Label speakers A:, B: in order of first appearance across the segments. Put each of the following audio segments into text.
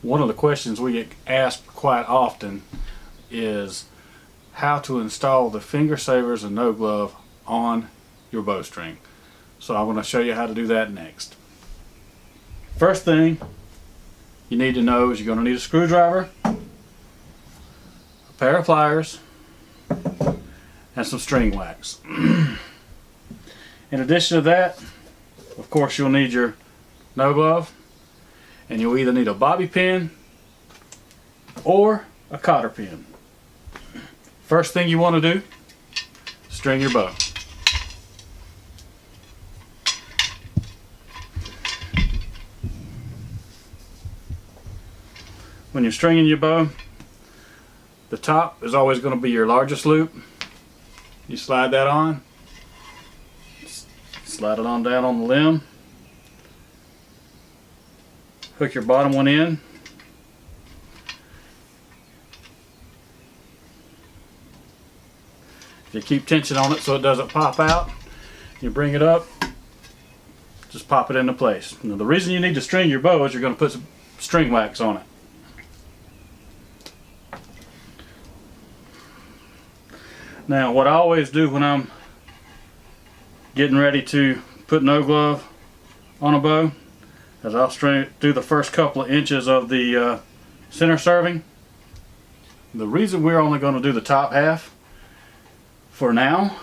A: One of the questions we get asked quite often is how to install the finger savers and no glove on your bowstring. So I'm going to show you how to do that next. First thing you need to know is you're going to need a screwdriver, a pair of pliers, and some string wax. In addition to that, of course, you'll need your no glove, and you'll either need a bobby pin or a cotter pin. First thing you want to do, string your bow. When you're stringing your bow, the top is always going to be your largest loop. You slide that on, slide it on down on the limb, hook your bottom one in, you keep tension on it so it doesn't pop out. You bring it up, just pop it into place. Now, the reason you need to string your bow is you're going to put some string wax on it. Now, what I always do when I'm getting ready to put no glove on a bow is I'll do the first couple of inches of the center serving. The reason we're only going to do the top half for now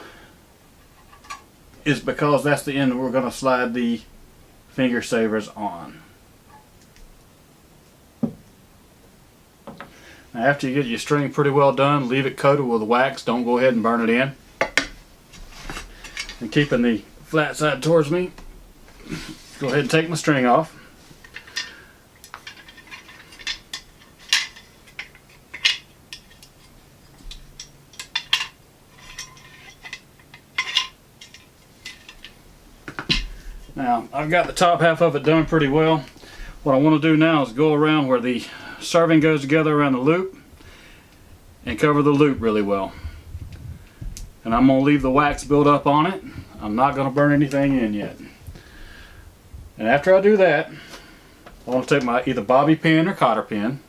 A: is because that's the end we're going to slide the finger savers on. Now, after you get your string pretty well done, leave it coated with wax. Don't go ahead and burn it in. And keeping the flat side towards me, go ahead and take my string off. Now, I've got the top half of it done pretty well. What I want to do now is go around where the serving goes together around the loop and cover the loop really well. And I'm going to leave the wax build up on it. I'm not going to burn anything in yet. And after I do that, I want to take my either bobby pin or cotter pin.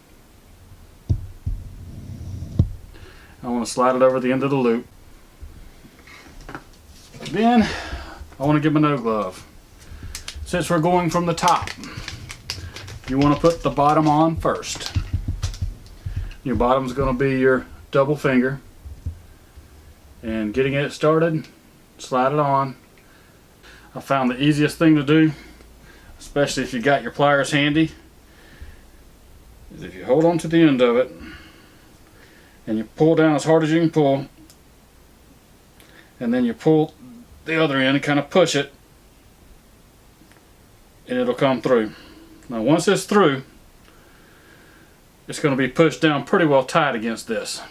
A: I want to slide it over the end of the loop. Then I want to get my no glove. Since we're going from the top, you want to put the bottom on first. Your bottom is going to be your double finger. And getting it started, slide it on. I found the easiest thing to do, especially if you got your pliers handy, is if you hold on to the end of it and you pull down as hard as you can pull, and then you pull the other end and kind of push it, and it'll come through. Now, once it's through, it's going to be pushed down pretty well tight against this.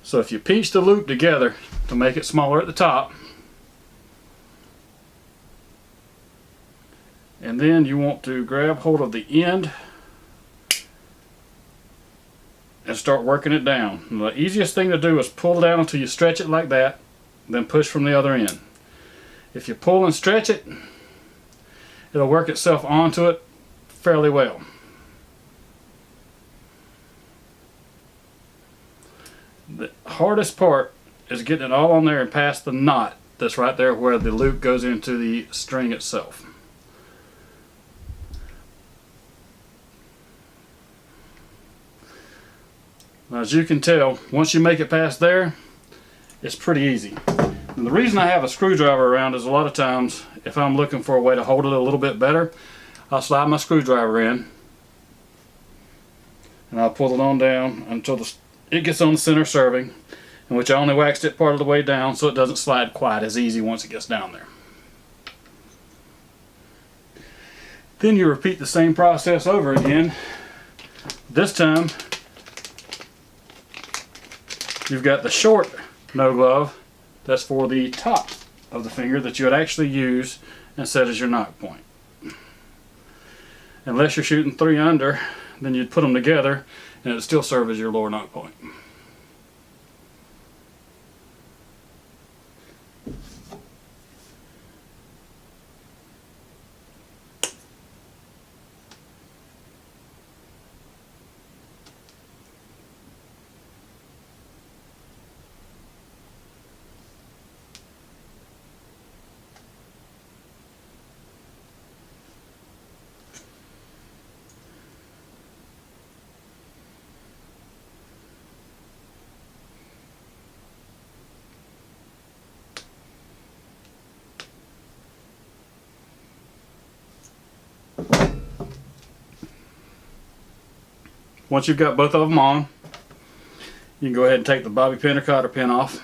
A: So if you piece the loop together to make it smaller at the top, and then you want to grab hold of the end and start working it down. And the easiest thing to do is pull down until you stretch it like that, then push from the other end. If you pull and stretch it, it'll work itself onto it fairly well. The hardest part is getting it all on there and past the knot that's right there where the loop goes into the string itself. Now, as you can tell, once you make it past there, it's pretty easy. And the reason I have a screwdriver around is a lot of times if I'm looking for a way to hold it a little bit better, I'll slide my screwdriver in and I'll pull it on down until it gets on the center serving, in which I only waxed it part of the way down so it doesn't slide quite as easy once it gets down there. Then you repeat the same process over again. This time you've got the short no glove. That's for the top of the finger that you would actually use and set as your knock point. Unless you're shooting 3 under, then you'd put them together and it would still serve as your lower knock point. once you've got both of them on, you can go ahead and take the bobby pin or cotter pin off,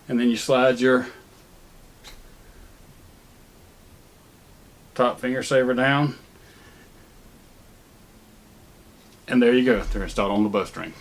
A: and then you slide your top finger saver down, and there you go. They're installed on the bowstring.